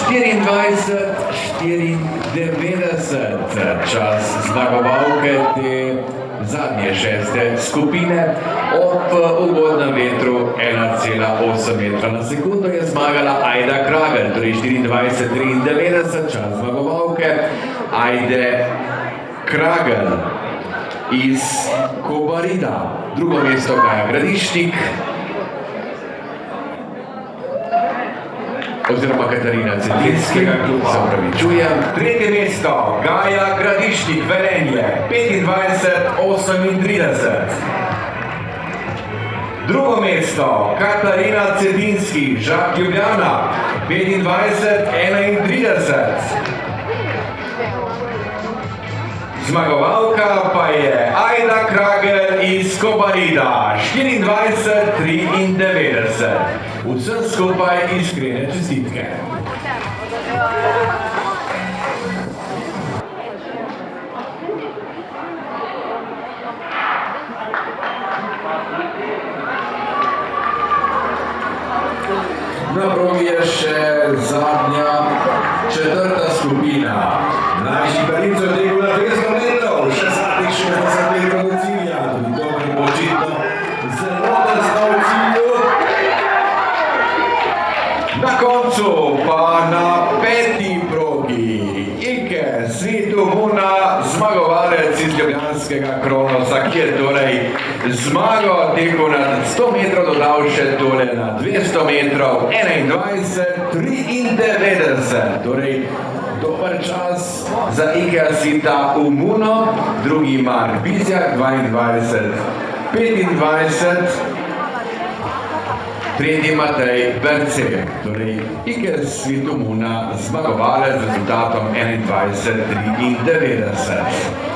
24:94, čas zmagovalke te zadnje šeste skupine ob ugodnem vetru 1,8 metra na sekundo je zmagala Ajda Kragelj, torej 24:93, čas zmagovalke Ajde Kragelj iz Kobarida. Drugo mesto Gaja Gradišnik oziroma Katarina Cetinski, se opravičujem. Tretje mesto Gaja Gradišnik, Velenje, 25:38. Drugo mesto Katarina Cetinski, Žak Ljubljana, 25:31. Zmagovalka pa je Ajda Kragelj iz Kobarida, 24:93. Vsem skupaj iskrene čestitke. Na progi je še zadnja, četrta skupina. Najšibarico je tegu na 200 metrov, še zadnjih 60 metrov do cilja, tudi to bo očitno zelo tesno v cilju. Na koncu pa na peti progi Ike Svitomuna, zmagovalec iz ljubljanskega Kronosa, ki je torej zmago teku na 100 metrov dodal še tole na 200 metrov, 21:93, torej dober čas za Ike Svitomuno, drugi Mark Bizjak, 22:25, tretji Matej Berce, torej Ike Svitomuna, zmagovalec z rezultatom 21:93.